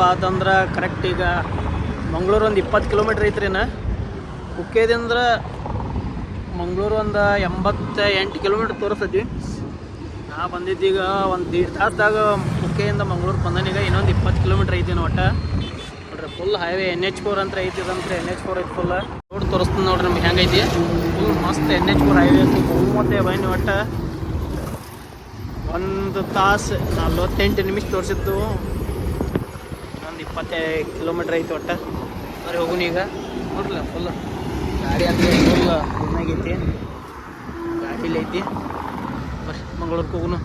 ಅಂತಂದ್ರೆ ಕರೆಕ್ಟ್ ಈಗ ಮಂಗಳೂರು ಒಂದು 20 ಕಿಲೋಮೀಟ್ರ್ ಐತ್ರಿ ಕುಕ್ಕೆದಿಂದ ಮಂಗಳೂರು ಒಂದು 88 ಕಿಲೋಮೀಟ್ರ್ ತೋರಿಸ್ತೈತಿ. ನಾ ಬಂದಿದ್ದೀಗ ಒಂದು 1.5 ತಾಸ್ದಾಗ ಕುಕ್ಕೆಯಿಂದ ಮಂಗಳೂರು ಬಂದನೀಗ. ಇನ್ನೊಂದು 20 ಕಿಲೋಮೀಟ್ರ್ ಐತಿ ಒಟ್ಟು ನೋಡ್ರಿ. ಫುಲ್ ಹೈವೇ NH4 ಅಂತ ಐತಿ. ಇದಂದ್ರೆ NH4 ಐತಿ ಫುಲ್ ರೋಡ್ ತೋರಿಸ್ತೀನಿ ನೋಡ್ರಿ ನಮ್ಗೆ ಹೆಂಗೈತಿ. ಫುಲ್ ಮಸ್ತ್ NH4 ಹೈವೇ ಮತ್ತೆ ಬನ್ನಿ. ಒಟ್ಟು 1 ತಾಸು 48 ನಿಮಿಷ ತೋರಿಸಿದ್ದು. ಒಂದು 25 ಕಿಲೋಮೀಟ್ರ್ ಐತಿ ಒಟ್ಟು. ಬರೀ ಹೋಗುಣ ಈಗ ನೋಡ್ರಲ್ಲ. ಫುಲ್ ಗಾಡಿ ಅಂದರೆ ಫುಲ್ ಚೆನ್ನಾಗೈತಿ. ಗಾಡೀಲಿ ಐತಿ. ಬರ್ರಿ ಮಂಗಳೂರಿಗೆ ಹೋಗುನು.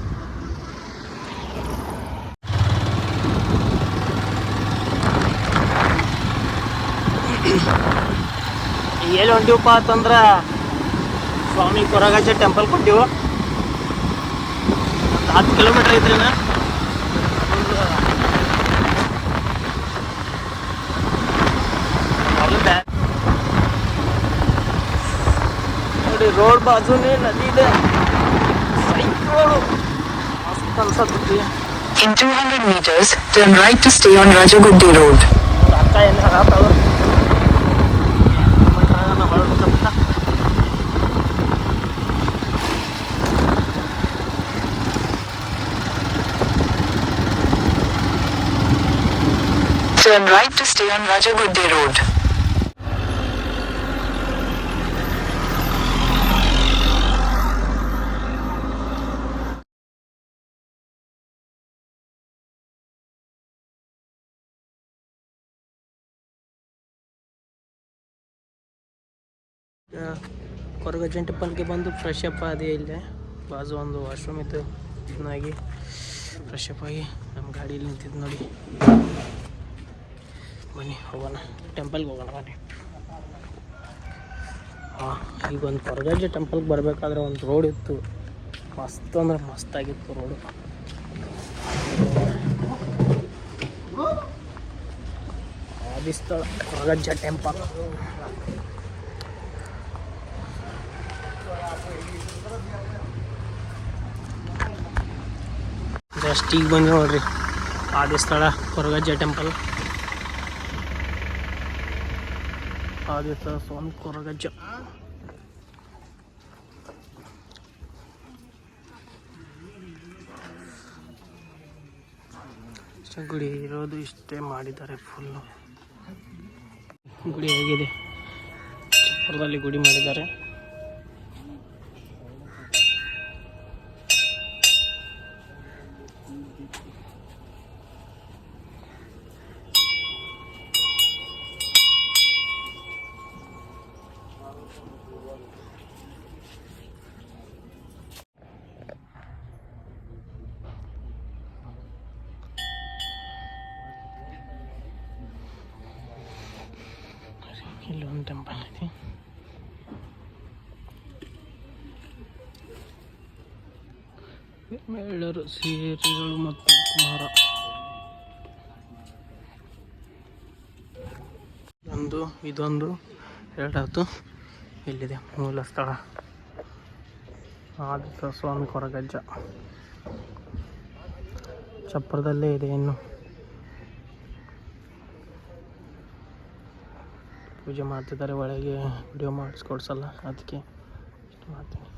ಎಲ್ಲಿ ಹೊಂಟಿವಪ್ಪ ಅಂತಂದ್ರೆ ಸ್ವಾಮಿ ಕೊರಗಜ್ಜ ಟೆಂಪಲ್ ಕೊಟ್ಟಿವು. ಒಂದು 10 ಕಿಲೋಮೀಟ್ರ್ ಐತ್ರಿ. ನೋಡಿ ರೋಡ್ ಬಾಜುನೇ ನದಿ ಇದೆ. ಸೈಕ್ಲೋಡು ಮಸ್ತ್ ಅನ್ಸತ್ತಿ. In 200 meters, turn right to stay on Rajagudde Road. ಅಕ್ಕ ಏನು ಹಾಗಾತವ್ರು Turn right to stay on Rajagudde Road. Koragajja ಟೆಂಪಲ್ಗೆ ಬಂದು ಫ್ರೆಶ್ ಅಪ್ ಆದಿ. ಇಲ್ಲೇ ಬಾಜು ಒಂದು ವಾಶ್ರೂಮ್ ಇತ್ತು. ಚೆನ್ನಾಗಿ ಫ್ರೆಶ್ ಅಪ್ ಆಗಿ ನಮ್ಮ ಗಾಡೀಲಿ ನಿಂತಿದ್ದು ನೋಡಿ. ಬನ್ನಿ ಹೋಗೋಣ ಟೆಂಪಲ್ಗೆ ಹೋಗೋಣ ಬನ್ನಿ. ಈಗ ಒಂದು ಕೊರಗಜ್ಜ ಟೆಂಪಲ್ಗೆ ಬರಬೇಕಾದ್ರೆ ಒಂದು ರೋಡ್ ಇತ್ತು. ಮಸ್ತ್ ಅಂದ್ರೆ ಮಸ್ತಾಗಿತ್ತು ರೋಡು. ಆದಿಸ್ಥಳ ಕೊರಗಜ್ಜ ಟೆಂಪಲ್. ಜಸ್ಟ್ ಈಗ ಬಂದು ನೋಡ್ರಿ ಆದಿಸ್ಥಳ ಕೊರಗಜ್ಜ ಟೆಂಪಲ್. ಆದಿಸ್ಥಳ ಸ್ವಾಮಿ ಕೊರಗಜ್ಜ. ಗುಡಿ ಇರೋದು ಇಷ್ಟೇ ಮಾಡಿದ್ದಾರೆ. ಫುಲ್ಲು ಗುಡಿ ಹೇಗಿದೆ. ಚಿತ್ರದಲ್ಲಿ ಗುಡಿ ಮಾಡಿದ್ದಾರೆ. ಇಲ್ಲೊಂದು ಟೆಂಪಲ್ ಐತಿ. ಮೇಳರು ಸೀರೆಗಳು ಮತ್ತು ಕುಮಾರ. ಇದೊಂದು ಎರಡಾಯ್ತು. ಇಲ್ಲಿದೆ ಮೂಲ ಸ್ಥಳ ಆದಿತ ಸ್ವಾಮಿ ಕೊರಗಜ್ಜ. ಚಪ್ಪರದಲ್ಲೇ ಇದೆ. ಇನ್ನು ಪೂಜೆ ಮಾಡ್ತಿದ್ದಾರೆ. ಒಳಗೆ ವಿಡಿಯೋ ಮಾಡಿಸ್ಕೊಡ್ಸಲ್ಲ, ಅದಕ್ಕೆ ಇಷ್ಟು ಮಾಡ್ತೀನಿ.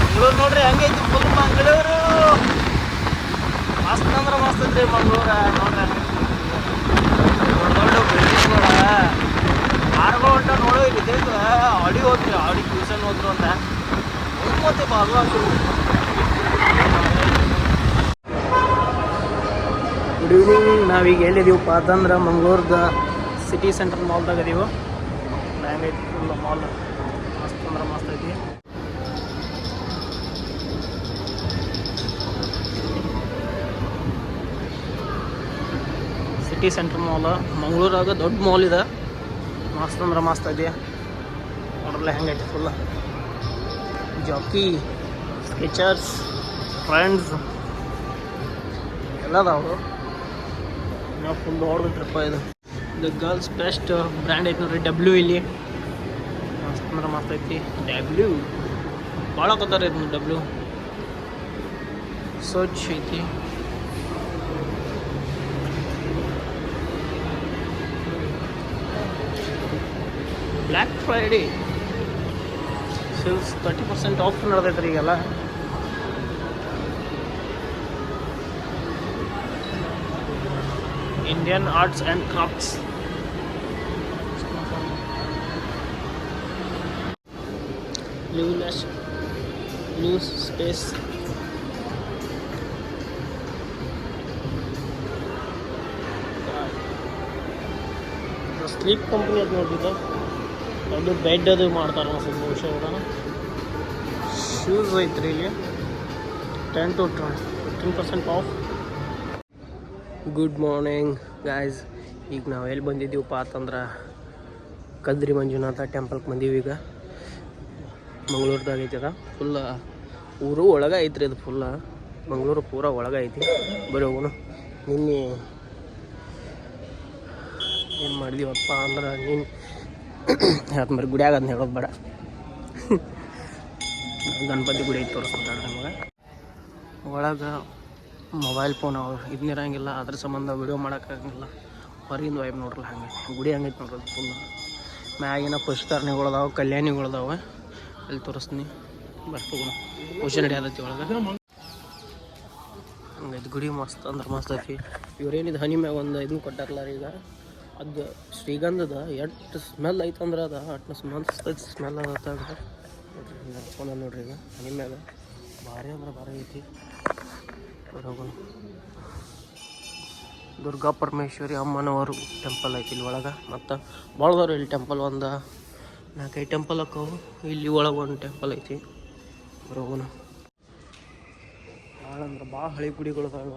ಮಂಗಳೂರು ನೋಡ್ರಿ ಹಂಗೈತಿ. ಫುಲ್ ಮಂಗಳೂರು ಮಸ್ತ್ ಅಂದ್ರೆ ಮಸ್ತ್ ಐತ್ರಿ ಮಂಗಳೂರು. ನೋಡ್ರಿ ದೊಡ್ಡ ದೊಡ್ಡ ಬಿಲ್ಡಿಂಗ್ಗಳ ಕಾರ್ಗಳು ಹೊಂಟ ನೋಡೋ. ಇಲ್ಲಿ ಆಡಿ ಹೋಗ್ರಿ, ಆಡಿ ಟ್ಯೂಷನ್ ಹೋದ್ರು ಅಂತ ಮತ್ತೆ ಬಾಜು ಹಾಕಿರು. Good evening. ನಾವೀಗ ಎಲ್ಲಿದ್ದೀವಪ್ಪ ಅಂತಂದ್ರೆ ಮಂಗಳೂರ್ದ ಸಿಟಿ ಸೆಂಟ್ರ್ ಮಾಲ್ದಾಗ ಇದೀವಿ. ಹೆಂಗೈತಿ ಫುಲ್ ಮಾಲ್ ಮಸ್ತ್ ಅಂದ್ರೆ ಮಸ್ತ್ ಐತಿ. ಸಿಟಿ ಸೆಂಟ್ರ್ ಮಾಲ್ ಮಂಗಳೂರಾಗ ದೊಡ್ಡ ಮಾಲ್ ಇದೆ. ಮಸ್ತ್ ಅಂದ್ರೆ ಮಸ್ತ್ ಐತಿ. ನೋಡ್ರಲ್ಲ ಹೆಂಗೈತಿ ಫುಲ್ ಜಾಕಿ, ಸ್ಕೆಚರ್ಸ್, ಫ್ರೆಂಡ್ಸ್ ಎಲ್ಲ ಅದಾವು. ನಾವು ಫುಲ್ ದೊಡ್ಡ ಟ್ರಿಪ್ಪ ಇದು. ದ ಗರ್ಲ್ಸ್ ಬೆಸ್ಟ್ ಬ್ರ್ಯಾಂಡ್ ಐತಿ ನೋಡ್ರಿ ಡಬ್ಲ್ಯೂ. ಇಲ್ಲಿ ಮಸ್ತ್ ಅಂದ್ರೆ ಮಸ್ತ್ ಐತಿ ಡಬ್ಲ್ಯೂ. ಭಾಳ ಕತ್ತಾರ ಐತಿ ಡಬ್ಲ್ಯೂ. ಸ್ವಚ್ಛ ಐತಿ. ಬ್ಲ್ಯಾಕ್ ಫ್ರೈಡೇ ಸೇಲ್ಸ್ 30% ಆಫ್ ನಡೆದೈತೆ ರೀ ಈಗೆಲ್ಲ. Indian arts and crafts. Loose space. Sleep company ಅದು ನೋಡಿದ್ದು. ಅದು ಬೆಡ್ ಅದು ಮಾಡ್ತಾರೆ ಅನ್ಸುತ್ತೆ ಬಹುಶಃ ಇವಾಗ. ಶೂಸ್ ಐತ್ರಿ ಇಲ್ಲಿ 10 to 15% of. Good morning guys. ಈಗ ನಾವು ಎಲ್ಲಿ ಬಂದಿದ್ದೀವಪ್ಪ ಅಂತಂದ್ರೆ ಕದ್ರಿ ಮಂಜುನಾಥ ಟೆಂಪಲ್ಗೆ ಬಂದೀವಿ. ಈಗ ಮಂಗಳೂರ್ದಾಗ ಐತಿ ಅದ. ಫುಲ್ಲ ಊರು ಒಳಗೆ ಐತ್ರಿ ಅದು. ಫುಲ್ಲ ಮಂಗಳೂರು ಪೂರ ಒಳಗೆ ಐತಿ. ಬರೀ ಹೋಗೋಣ. ನಿನ್ನೆ ಏನು ಮಾಡಿದೀವಪ್ಪ ಅಂದ್ರೆ ನೀನು ಯಾಕಂದ್ರೆ ಗುಡಿಯಾಗ ಅದನ್ನ ಹೇಳೋದು ಬೇಡ. ಗಣಪತಿ ಗುಡಿ ಐತಿ ತೋರಿಸ್ತಾರೆ ನಮಗೆ. ಒಳಗೆ ಮೊಬೈಲ್ ಫೋನ್ ಅವ್ರು ಇದನ್ನಿರಂಗಿಲ್ಲ. ಅದ್ರ ಸಂಬಂಧ ವಿಡಿಯೋ ಮಾಡೋಕ್ಕಾಗಂಗಿಲ್ಲ. ಹೊರಗಿಂದ ವೈಬ್ ನೋಡ್ರಲ್ಲ ಹಂಗೆ. ಗುಡಿ ಹಂಗೈತೆ ನೋಡ್ರಿ ಫುಲ್. ಮ್ಯಾಗಿನ ಪುಷ್ಕರಣಿಗಳದಾವೆ, ಕಲ್ಯಾಣಿಗಳದಾವೆ. ಅಲ್ಲಿ ತೋರಿಸ್ತೀನಿ ಬರ್ಕೋಣ. ಪೂಜೆ ನಡೆಯದೈತಿ ಒಳಗೆ. ಹಂಗೈತಿ ಗುಡಿ. ಮಸ್ತ್ ಅಂದ್ರೆ ಮಸ್ತ್ ಐತಿ. ಇವ್ರೇನಿದು ಹನಿ ಮ್ಯಾಗ ಒಂದು ಇದನ್ನು ಕೊಟ್ಟಾರಲ್ಲ ಈಗ. ಅದು ಶ್ರೀಗಂಧದ ಎಷ್ಟು ಸ್ಮೆಲ್ ಐತಂದ್ರೆ ಅದು ಅಟ್ನ ಮಸ್ತ್ ಐತಿ ಸ್ಮೆಲ್ ಅದತ್ತ. ನೋಡ್ರಿ ನಡ್ಕೊಂಡ ನೋಡ್ರಿ ಈಗ ಹನಿ ಮ್ಯಾಗ. ಭಾರಿ ಅಂದ್ರೆ ಭಾರಿ ಐತಿ. ಹೋಗೋಣ. ದುರ್ಗಾ ಪರಮೇಶ್ವರಿ ಅಮ್ಮನವರು ಟೆಂಪಲ್ ಐತಿ ಇಲ್ಲಿ ಒಳಗೆ. ಮತ್ತು ಭಾಳದವ್ರು ಇಲ್ಲಿ ಟೆಂಪಲ್. ಒಂದು 4-5 ಟೆಂಪಲ್ ಹಾಕವು. ಇಲ್ಲಿ ಒಳಗೆ ಒಂದು ಟೆಂಪಲ್ ಐತಿ. ಹೋಗೋಣ. ಭಾಳ ಅಂದ್ರೆ ಭಾಳ ಹಳೆ ಗುಡಿಗಳದಾವ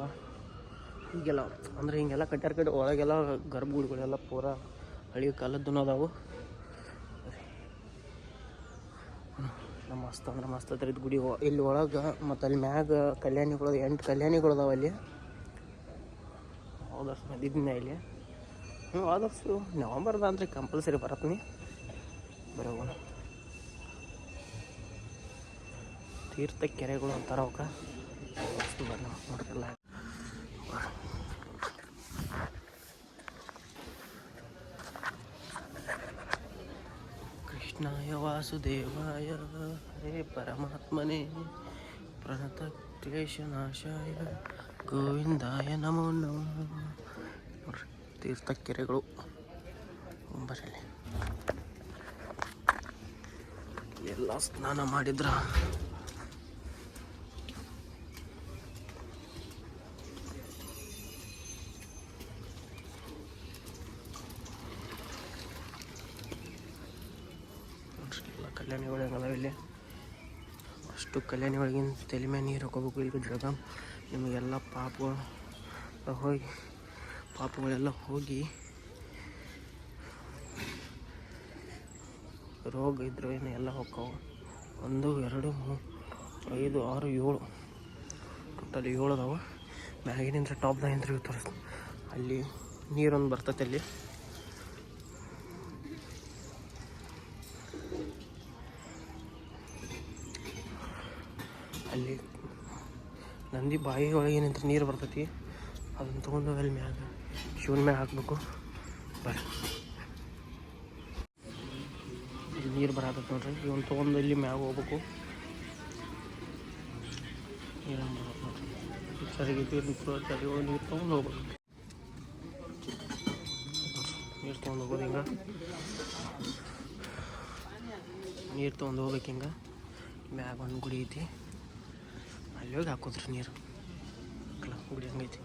ಈಗೆಲ್ಲ. ಅಂದ್ರೆ ಹಿಂಗೆಲ್ಲ ಕಟ್ಟಾರ ಕಡೆ ಒಳಗೆಲ್ಲ ಗರ್ಭಗುಡಿಗಳೆಲ್ಲ ಪೂರ ಹಳೆ ಕಾಲದ್ದು ಅದಾವು. ನಮ್ಮ ಮಸ್ತ್ ಅಂದ್ರೆ ಮಸ್ತ್ ಐತ್ರಿ ಇದು ಗುಡಿ. ಇಲ್ಲಿ ಒಳಗೆ ಮತ್ತು ಅಲ್ಲಿ ಮ್ಯಾಗ ಕಲ್ಯಾಣಿಗಳು 8 ಕಲ್ಯಾಣಿಗಳದಾವ ಅಲ್ಲಿ. ಹೋದರ್ಸ್ ಬಂದಿದ್ದೀನಿ ಇಲ್ಲಿ. ಹೋದರ್ಸ್ ನವಂಬರ್ದ ಅಂದ್ರೆ ಕಂಪಲ್ಸರಿ ಬರತ್ತೀನಿ. ಬರೋಣ. ತೀರ್ಥ ಕೆರೆಗಳು ಅಂತಾರೆ ಅವಕ್ಕೆ. ಮಸ್ತ್ ಬರ ನೋಡ್ರಲ್ಲ. ಕೃಷ್ಣಾಯ ವಾಸುದೇವಾಯ ಹರೇ ಪರಮಾತ್ಮನೇ ಪ್ರಣತ ಕ್ಲೇಶನಾಶಾಯ ಗೋವಿಂದಾಯ ನಮೋ ನಮಃ. ನೋಡ್ರಿ ತೀರ್ಥ ಕೆರೆಗಳು. ಬರಲಿ ಎಲ್ಲ ಸ್ನಾನ ಮಾಡಿದ್ರ. ಎಲ್ಲ ಕಲ್ಯಾಣಿಗಳು ಹೆಂಗದಾವ ಇಲ್ಲಿ. ಅಷ್ಟು ಕಲ್ಯಾಣಿಗಳಿಗಿನ ತಲೆ ಮೇಲೆ ನೀರು ಹಾಕೋಬೇಕು. ಇಲ್ಲಿ ಜಗ ನಿಮಗೆಲ್ಲ ಪಾಪಗಳೆಲ್ಲ ಹೋಗಿ ರೋಗ ಇದ್ರು ಏನು ಎಲ್ಲ ಹೋಗ್ತಾವೆ. 1 2 3 5 6 7 ಟೋಟಲ್ 7 ಅದಾವೆ. ಮ್ಯಾಗಿನಿಂದ ಟಾಪ್ದಾಗ ಇಂದ್ರಿಗೂ ತೋರಿಸ್ತೀನಿ. ಅಲ್ಲಿ ನೀರೊಂದು ಬರ್ತೈತೆ. ಅಲ್ಲಿ ಅಲ್ಲಿ ನಂದಿ ಬಾಯಿ ಒಳಗೆ ನಿಂತ ನೀರು ಬರ್ತೈತಿ. ಅದನ್ನು ತೊಗೊಂಡು ಅಲ್ಲಿ ಮ್ಯಾಗ ಶಿವನ ಮ್ಯಾಗ ಹಾಕಬೇಕು. ಬರ್ರಿ ಇಲ್ಲಿ ನೀರು ಬರತ್ತೈತೆ ನೋಡ್ರಿ. ಇವನು ತೊಗೊಂಡು ಇಲ್ಲಿ ಮ್ಯಾಗ ಹೋಗ್ಬೇಕು. ನೀರು ಬರುತ್ತೆ ನೋಡ್ರಿ. ಚರಿಗೆ ನೀರು ತೊಗೊಂಡು ಹೋಗ್ಬೇಕು. ನೀರು ತೊಗೊಂಡು ಹೋಗೋದು ಹಿಂಗೆ. ನೀರು ತೊಗೊಂಡು ಹೋಗ್ಬೇಕು ಹಿಂಗೆ. ಮ್ಯಾಗ ಒಂದು ಗುಡಿ ಐತಿ. ಅಲ್ಲಿ ಹೋಗಿ ಹಾಕೋದ್ರಿ ನೀರು. ಗುಡಿ ಹಂಗೈತಿ.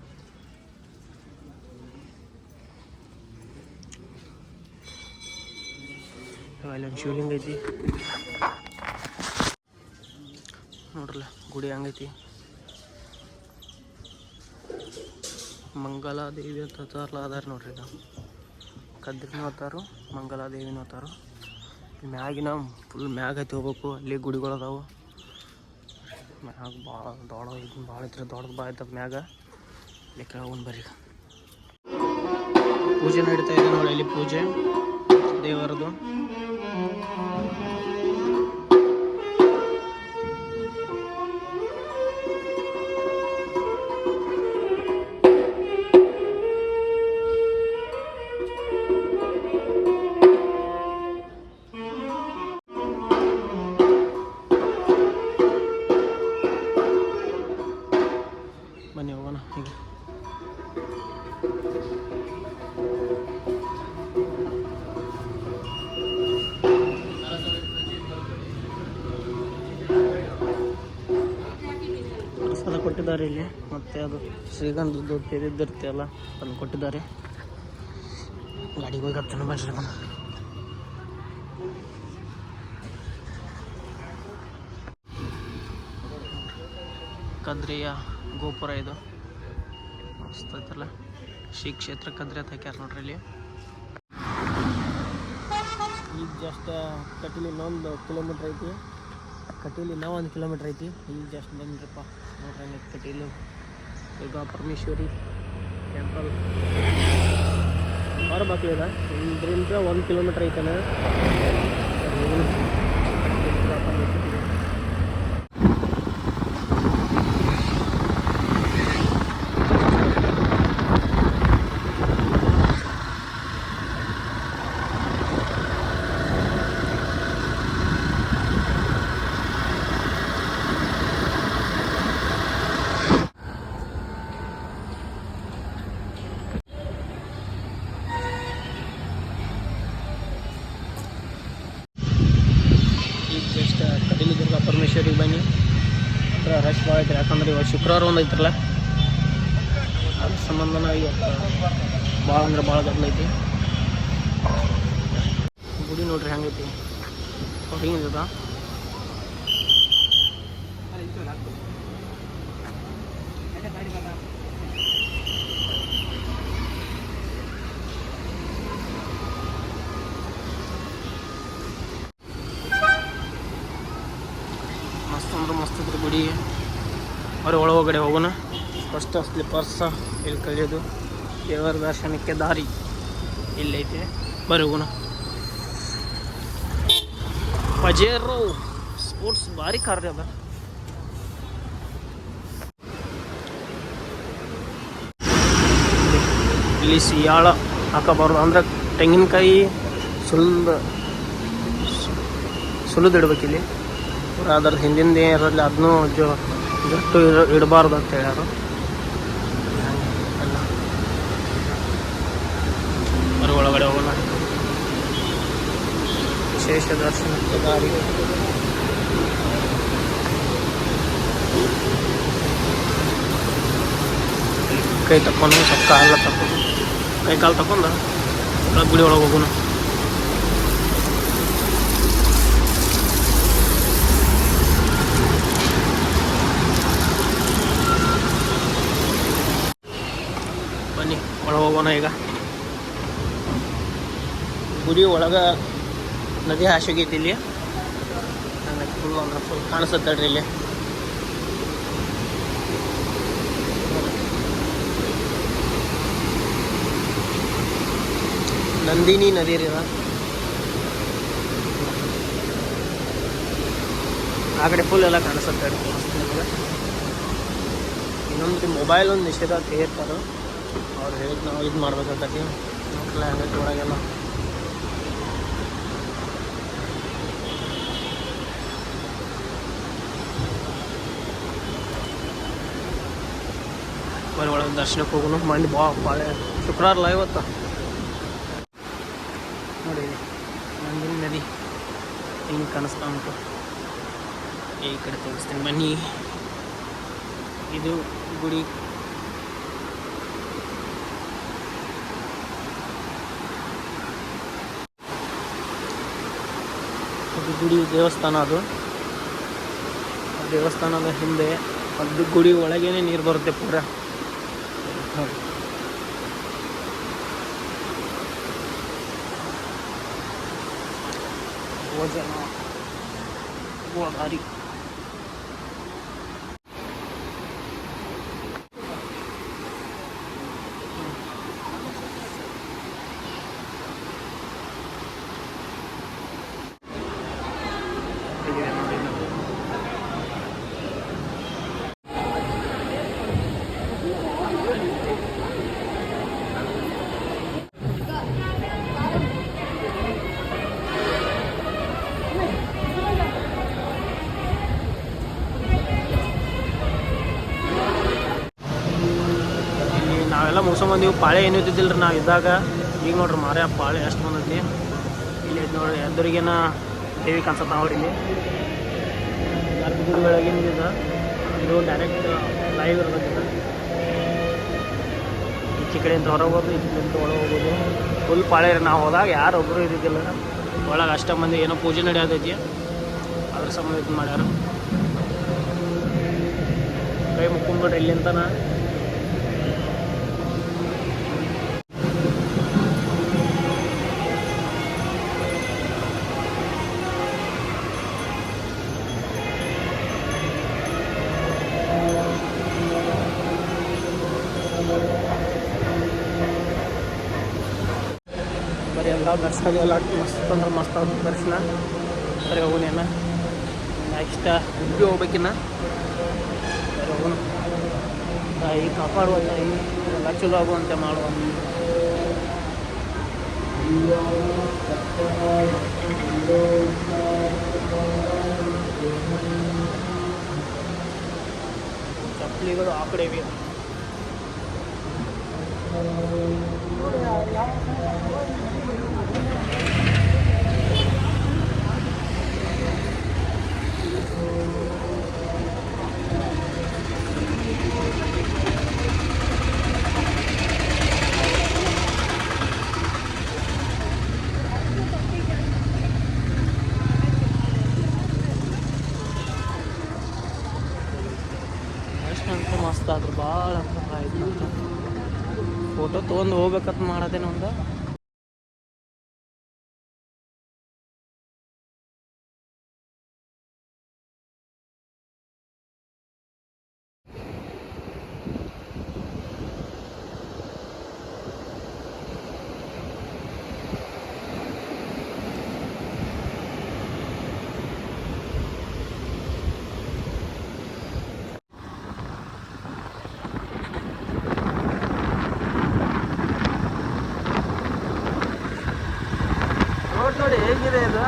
ಅಲ್ಲೊಂದು ಶಿವಲಿಂಗ ಐತಿ ನೋಡ್ರಲ್ಲ. ಗುಡಿ ಹಂಗೈತಿ. ಮಂಗಲಾದೇವಿ ಅಂತ ಅದಾರ ನೋಡ್ರಿ. ನಾವು ಕದ್ರಿನೂ ಅತ್ತಾರು, ಮಂಗಲಾದೇವಿನೂ ಅತ್ತಾರು. ಮ್ಯಾಗಿನ ಫುಲ್ ಮ್ಯಾಗ ಹತ್ತಿ ಹೋಗ್ಬೇಕು. ಅಲ್ಲಿ ಗುಡಿಗಳು ಅದಾವು. ಮ್ಯಾಗ ಭಾಳ ದೊಡ್ಡ ಇದು ಭಾಳ ಐತ್ರಿ, ದೊಡ್ಡದು ಭಾಳ ಐತದ ಮ್ಯಾಗ. ಇಲ್ಲಿ ಕೆಳಗೊಂದು ಬರ್ರಿ, ಪೂಜೆ ನಡೀತಾ ಇದೆ ನೋಡಿ. ಇಲ್ಲಿ ಪೂಜೆ ದೇವರದು. ಬನ್ನಿ ಹೋಗೋಣ ಈಗ. ಪ್ರಸಾದ ಕೊಟ್ಟಿದ್ದಾರೆ ಇಲ್ಲಿ, ಮತ್ತೆ ಅದು ಶ್ರೀಗಂಧದ್ದು ತೆರೆದಿರುತ್ತೆ ಅಲ್ಲ, ಅದನ್ನು ಕೊಟ್ಟಿದ್ದಾರೆ. ಗಾಡಿಗೆ ಹೋಗಿ ಹತ್ತನ ಬನ್ರಿ. ಕದ್ರಿಯ ಗೋಪುರ ಇದು ಮಸ್ತ್ ಐತಲ್ಲ. ಶ್ರೀ ಕ್ಷೇತ್ರ ಕದ್ರಿ ಅಂತ ಹಾಕ್ಯಾರ ನೋಡ್ರಿ ಇಲ್ಲಿ. ಈಗ ಜಸ್ಟ್ ಕಟೀಲಿ ಇನ್ನೊಂದು ಕಿಲೋಮೀಟ್ರ್ ಐತಿ, ಕಟೀಲಿ ಇನ್ನೂ 1 ಕಿಲೋಮೀಟ್ರ್ ಐತಿ. ಈಗ ಜಸ್ಟ್ ಬಂದ್ರಪ್ಪ ನೋಡ್ರಿ ಹಂಗೆ ಕಟೀಲು ದುರ್ಗಾ ಪರಮೇಶ್ವರಿ ಟೆಂಪಲ್ ಹೊರ ಬಾಕ್ಲಿದ. ಇದರಿಂದ 1 ಕಿಲೋಮೀಟ್ರ್ ಐತಾನೆ. ಜಸ್ಟ್ ಕಟೀಲು ದುರ್ಗಾ ಪರಮೇಶ್ವರಿಗೆ ಬನ್ನಿ. ರಶ್ ಭಾಳ ಐತ್ರಿ, ಯಾಕಂದ್ರೆ ಇವಾಗ ಶುಕ್ರವಾರ ಒಂದು ಐತ್ರಲ್ಲ, ಅದ್ರ ಸಂಬಂಧನ ಇವತ್ತು ಭಾಳ ಅಂದ್ರೆ ಭಾಳ ಗದ್ದಲ ಐತಿ. ಗುಡಿ ನೋಡ್ರಿ ಹೆಂಗೈತಿ, ಹಿಂಗಿದ. ಮಸ್ತ್ ಅಂದ್ರೆ ಮಸ್ತ್ ಇದ್ರಿ ಗುಡಿ. ಒಳಗಡೆ ಹೋಗೋಣ. ಫಸ್ಟ್ ಸ್ಲಿಪ್ಪರ್ಸ ಇಲ್ಲಿ ಕಲಿಯೋದು, ದೇವರ ದರ್ಶನಕ್ಕೆ ದಾರಿ ಇಲ್ಲೈತೆ. ಬರ್ರಿ ಹೋಗೋಣ. ಪಜೇರೋ ಸ್ಪೋರ್ಟ್ಸ್ ಭಾರಿ ಕಾರ್ಯ ಅದ. ಇಲ್ಲಿ ಸಿಯಾಳ ಹಾಕಬಾರ್ದು, ಅಂದ್ರೆ ತೆಂಗಿನಕಾಯಿ ಸುಲಿದಿಡ್ಬೇಕು ಇಲ್ಲಿ. ಅದ್ರ ಹಿಂದಿಂದ ಇರಲಿ ಅದನ್ನೂ ಜಟ್ಟು ಇಡಬಾರ್ದು ಅಂತ ಹೇಳ್ಯಾರು. ಬರೀ ಒಳಗಡೆ ಹೋಗೋಣ. ವಿಶೇಷ ದರ್ಶನಕ್ಕೆ ದಾರಿ. ಕೈ ತಕೊಂಡು ಸ್ವಲ್ಪ ಕಾಲ ತಕೊಂಡು, ಕೈ ಕಾಲು ತಕೊಂಡು ಗುಡಿ ಒಳಗೆ ಹೋಗೋಣ. ಬನ್ನಿ ಒಳಗೆ ಹೋಗೋಣ ಈಗ. ಗುಡಿ ಒಳಗೆ ನದಿ ಹಾಸಿಗೆ ಐತಿ ಇಲ್ಲಿ. ಫುಲ್ ಅಂದ್ರೆ ಫುಲ್ ಕಾಣಿಸುತ್ತಡ್ರಿ ಇಲ್ಲಿ. ನಂದಿನಿ ನದಿ ರೀ. ಆ ಕಡೆ ಫುಲ್ ಎಲ್ಲ ಕಾಣಿಸುತ್ತೆ. ಇನ್ನೊಂದು ಮೊಬೈಲ್ ಒಂದು ನಿಷೇಧ ಅಂತ ಹೇಳ್ತಾರೆ ಅವ್ರು, ಹೇಳಿದ್ ನಾವು ಇದು ಮಾಡ್ಬೇಕಂತತಿ. ನೋಡ್ಲ ಹಂಗೈತಿ ಒಳಗೆಲ್ಲ. ಬರೀ ಒಳಗೆ ದರ್ಶನಕ್ಕೆ ಹೋಗೋಣ. ಮಂದಿ ಭಾಳ ಶುಕ್ರವಾರ ಅಲ್ಲ ಇವತ್ತು. ನೋಡಿ ನಂದಿನಿ ನದಿ ಹಿಂಗೆ ಕಾಣಿಸ್ತಾ ಉಂಟು. ಈ ಕಡೆ ತೋರಿಸ್ತೀನಿ ಬನ್ನಿ. ಇದು ಗುಡಿ. ಅದು ಗುಡಿ ದೇವಸ್ಥಾನ. ಅದು ದೇವಸ್ಥಾನದ ಹಿಂದೆ ಅದು ಗುಡಿ ಒಳಗೇನೆ ನೀರು ಬರುತ್ತೆ ಪೂರ. ನೋಡಿ ಭೋಜನ ದಾರಿ. ನಾವೆಲ್ಲ ಮುಗಿಸ್ಕೊಂಬಂದಿವಿ. ಪಾಳೆ ಏನೂ ಇದ್ದಿದ್ದಿಲ್ಲ ರೀ ನಾವು ಇದ್ದಾಗ. ಈಗ ನೋಡ್ರಿ ಮಾರೇ ಪಾಳೆ ಎಷ್ಟು ಬಂದೈತಿ. ಇಲ್ಲಿ ಐತೆ ನೋಡ್ರಿ ಎದುರಿಗೇನ ದೇವಿ ಕಾಣಿಸುತ್ತೆ ಅವ್ರಿ ಇಲ್ಲಿ ಗರ್ಭಗುಡಿ ಒಳಗೇನಿದೆ. ಇದು ಡೈರೆಕ್ಟ್ ಲೈವ್ ಇರೋದಿಲ್ಲ. ಈಚೆ ಕಡೆಯಿಂದ ಹೊರಗೆ ಹೋಗೋದು, ಈಚೆ ಕಡೆಯಿಂದ ಒಳಗೆ ಹೋಗೋದು. ಫುಲ್ ಪಾಳೆ ರೀ. ನಾವು ಹೋದಾಗ ಯಾರು ಒಬ್ಬರು ಇದ್ದಿದ್ದಿಲ್ಲ. ಒಳಗೆ ಅಷ್ಟ ಮಂದಿ ಏನೋ ಪೂಜೆ ನಡೆಯೋದೈತಿ, ಅದ್ರ ಸಂಬಂಧ ಇದು ಮಾಡ್ಯಾರ. ಕೈ ಮುಕ್ಕೊಂಡ್ಬಿಡ್ರಿ ಇಲ್ಲಿಂತನ. ಬರೀ ಎಲ್ಲ ದರ್ಶನ ಎಲ್ಲ ಮಸ್ತ್ ಅಂದ್ರೆ ಮಸ್ತ್ ಆದ ದರ್ಶನ. ಬರೀ ಹೋಗೋನೇನ ನೆಕ್ಸ್ಟ್ ಹುಬ್ಬಿ ಹೋಗ್ಬೇಕಿನ್ನ. ಬರೀ ಹೋಗೋಣ. ತಾಯಿ ಕಾಪಾಡುವ, ತಾಯಿ ಎಲ್ಲ ಚಲೋ ಆಗುವಂತೆ ಮಾಡುವ. ಚಪ್ಪಲಿಗಳು ಆ ಕಡೆ ಇವೆ. ಅಂತ ಮಸ್ತ್ ಆದ್ರೆ ಭಾಳ ಅಂತ ಆಯ್ತು. ಫೋಟೋ ತೊಗೊಂಡು ಹೋಗ್ಬೇಕಂತ ಮಾಡೋದೇನೋ ಒಂದು. ನೋಡಿ ಹೇಗಿದೆ ಇದು.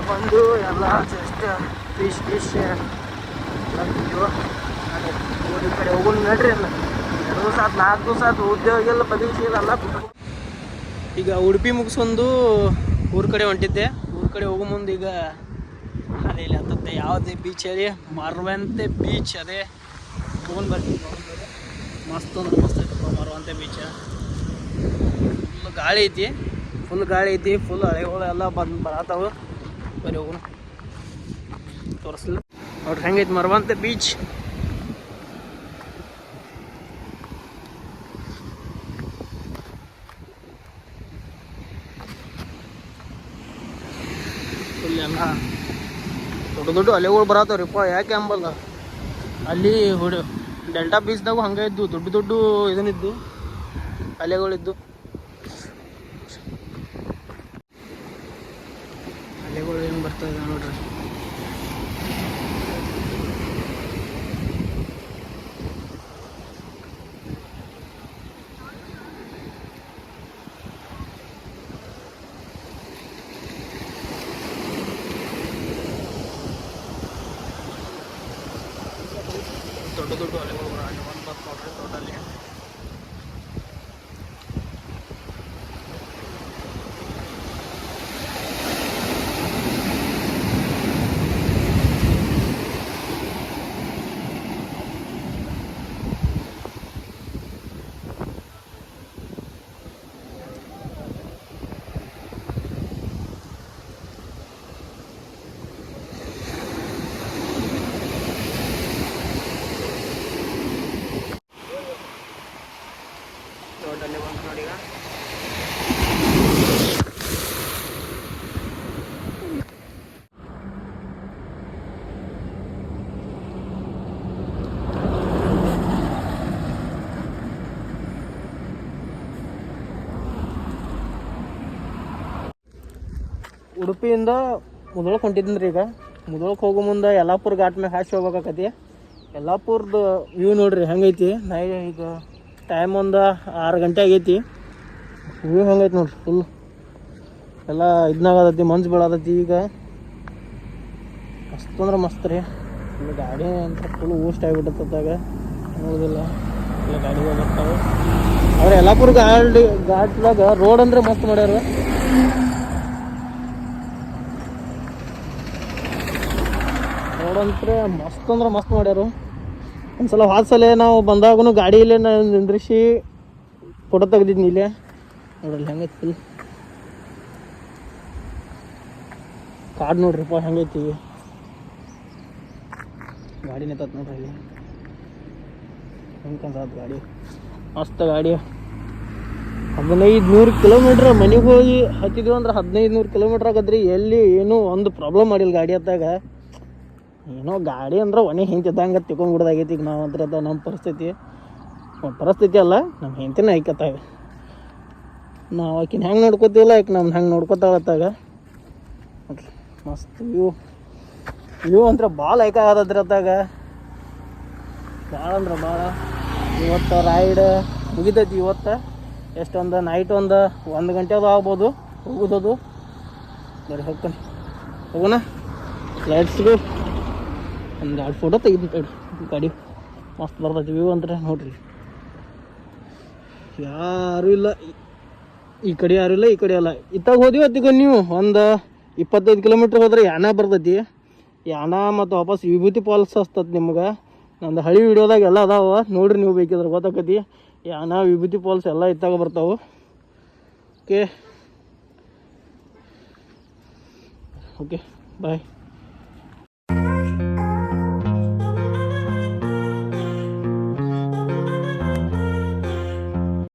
ಬಂದು ಎಲ್ಲ ಜಸ್ಟ್ ಫಿಶ್ ಈ ಕಡೆ ಹೋಗೋಣ ನಡ್ರಿ. ಅಲ್ಲ 2 ದಿವಸ ಆಯ್ತು, 4 ದಿವಸ ಆಯ್ತು. ಉದ್ಯೋಗ ಎಲ್ಲ ಪರೀಕ್ಷೆ ಎಲ್ಲ. ಈಗ ಉಡುಪಿ ಮುಗಿಸ್ಕೊಂಡು ಊರ ಕಡೆ ಹೊಂಟಿದ್ದೆ. ಊರ ಕಡೆ ಹೋಗೋ ಮುಂದೆ ಈಗ ಅದೇ ಇಲ್ಲಿ ಹತ್ತತ್ತೆ ಯಾವುದೇ ಬೀಚ್ ಅದೇ ಮರವಂತೆ ಬೀಚ್. ಅದೇ ತೊಗೊಂಡು ಬರ್ತೀವಿ. ಮಸ್ತ್ ಅಂದ್ರೆ ಮಸ್ತ್ ಐತಪ್ಪ ಮರವಂತೆ ಬೀಚ್. ಫುಲ್ ಗಾಳಿ ಐತಿ, ಫುಲ್ ಅಲೆಗಳು ಎಲ್ಲ ಬರತ್ತಾವು. ಬರೀ ಹೋಗೋಣ, ತೋರಿಸ್ಲಿಲ್ಲ ನೋಡ್ರಿ ಹೆಂಗೈತಿ ಮರವಂತೆ ಬೀಚ್. ಎಲ್ಲ ದೊಡ್ಡ ಅಲೆಗಳು ಬರತ್ತವ್ರಿಪ್ಪ. ಯಾಕೆ ಅಂಬಲ್ಲ, ಅಲ್ಲಿ ಡೆಲ್ಟಾ ಬೀಚ್ದಾಗೂ ಹಂಗೆ ಇದ್ದು ದೊಡ್ಡ ಇದನ್ನಿದ್ದು ಅಲೆಗಳಿದ್ದು. ಅಲೆಗಳು ಹೆಂಗೆ ಬರ್ತಾ ಇದೆ ನೋಡ್ರಿ. ದೊಡ್ಡ ಅಲೆಗಳು ಬರೋದು ಒಂದು ಬತ್ತು ನೋಡ್ರಿ ಟೋಟಲಿ. ಟೋಟಲಿ ಬಂತು ನೋಡಿ. ಈಗ ಉಡುಪಿಯಿಂದ ಮುದೋಳಕ್ಕೆ ಹೊಂಟಿದ್ದೀನಿ. ಈಗ ಮುದೋಳಕ್ಕೆ ಹೋಗೋ ಮುಂದೆ ಯಲ್ಲಾಪುರ ಘಾಟ್ ಮ್ಯಾಗ ಹಾಸಿ ಹೋಗ್ಬೇಕಾಕತಿ. ಯಲ್ಲಾಪುರದ ವ್ಯೂ ನೋಡ್ರಿ ಹೆಂಗೈತಿ. ನಾ ಈಗ ಟೈಮ್ ಒಂದು 6 ಗಂಟೆ ಆಗೈತಿ. ವ್ಯೂ ಹೆಂಗೈತಿ ನೋಡ್ರಿ, ಫುಲ್ ಎಲ್ಲ ಇದನ್ನಾಗತೈತಿ, ಮಂಜು ಬೀಳತೈತಿ. ಈಗ ಮಸ್ತ್ ಅಂದ್ರೆ ಮಸ್ತ್ ರೀ. ಫುಲ್ ಗಾಡಿ ಅಂತ ಫುಲ್ ಊಸ್ಟ್ ಆಗಿಬಿಟ್ಟದಾಗ ನೋಡೋದಿಲ್ಲ, ಎಲ್ಲ ಗಾಡಿಗಳು ಬರ್ತಾವೆ. ಆದರೆ ಯಲ್ಲಾಪುರ ಘಾಟ್ದಾಗ ರೋಡ್ ಅಂದ್ರೆ ಮಸ್ತ್ ಮಾಡ್ಯಾರ. ರೋಡ್ ಅಂದ್ರೆ ಮಸ್ತ್ ಮಾಡ್ಯಾರ. ಒಂದ್ಸಲ ಸಲ ನಾವು ಬಂದಾಗೂ ಗಾಡಿ ಇಲ್ಲೇ ನಿಂದ್ರಿಸಿ ಫೋಟೋ ತೆಗ್ದಿದ್ನಿ ಇಲ್ಲೇ ನೋಡ್ರಿ. ಹೆಂಗೈತಿ ಫುಲ್ ಕಾಡು ನೋಡ್ರಿಪ್ಪ, ಹೆಂಗೈತಿ ಗಾಡಿ ನಿಂತತ್ ನೋಡ್ರಿ. ಇಲ್ಲಿ ಹೆಂಗೆ ಕಾಣ್ತದ ಗಾಡಿ, ಮಸ್ತ್ ಗಾಡಿ. 1500 ಕಿಲೋಮೀಟ್ರ್ ಮನೆಗೆ ಹೋಗಿ ಹತ್ತಿದ್ವಿ ಅಂದ್ರೆ 1500 ಕಿಲೋಮೀಟ್ರ್ ಆಗದ್ರಿ. ಎಲ್ಲಿ ಏನೂ ಒಂದು ಪ್ರಾಬ್ಲಮ್ ಮಾಡಿಲ್ಲ ಗಾಡಿ ಹತ್ತಾಗ. ಏನೋ ಗಾಡಿ ಅಂದ್ರೆ ಒಣೆ ಹಿಂತಿದ್ದಂಗೆ ತಿಳ್ಕೊಂಡ್ಬಿಡ್ದಾಗೈತಿ. ಈಗ ನಾವು ಅಂದ್ರೆ ನಮ್ಮ ಪರಿಸ್ಥಿತಿ ಅಲ್ಲ, ನಮ್ಮ ಹೆಂತಿನ ಐಕತ್ತಾಗ. ನಾವು ಆಕಿನ ಹೆಂಗೆ ನೋಡ್ಕೋತಿಲ್ಲ, ಆಕೆ ನಮ್ದು ಹೆಂಗೆ ನೋಡ್ಕೋತಾಳತ್ತಾಗ. ನೋಡ್ರಿ ಮಸ್ತ್ ವ್ಯೂ ಅಂದ್ರೆ ಭಾಳ ಐಕಾಗತ್ತದ್ರಿ ಅತ್ತಾಗ, ಭಾಳ ಅಂದ್ರೆ ಭಾಳ. ಇವತ್ತು ರೈಡ್ ಮುಗಿತೈತಿ. ಇವತ್ತು ಎಷ್ಟೊಂದು ನೈಟ್ 1 ಗಂಟೆ ಅದು ಆಗ್ಬೋದು ಹೋಗೋದದು. ಬರೀ ಹೋಗೋಣ ಲೈಟ್ಸ್ಗೂ ಒಂದು 2 ಫೋಟೋ ತೆಗಿತೀವಿ. ಗಾಡಿ ಮಸ್ತ್ ಬರ್ತೈತಿ ವ್ಯೂ ಅಂದ್ರೆ ನೋಡ್ರಿ. ಯಾರೂ ಇಲ್ಲ, ಈ ಕಡೆ ಯಾರೂ ಇಲ್ಲ, ಈ ಕಡೆ ಅಲ್ಲ. ಇತ್ತಾಗ ಹೋದಿವಿ ಅತ್ತಿಗ ನೀವು ಒಂದು 25 ಕಿಲೋಮೀಟ್ರ್ ಹೋದ್ರೆ ಯಾಣ ಬರ್ತೈತಿ. ಯಾಣ ಮತ್ತು ವಾಪಸ್ ವಿಭೂತಿ ಫಾಲ್ಸ್ ಹಸ್ತತ್ ನಿಮ್ಗೆ. ನಂದು ಹಳಿ ವಿಡಿಯೋದಾಗ ಎಲ್ಲ ಅದಾವ, ನೋಡ್ರಿ ನೀವು ಬೇಕಿದ್ರೆ ಗೊತ್ತಾಕತಿ. ಯಾಣ ವಿಭೂತಿ ಫಾಲ್ಸ್ ಎಲ್ಲ ಇತ್ತಾಗ ಬರ್ತಾವೆ. ಓಕೆ ಬಾಯ್.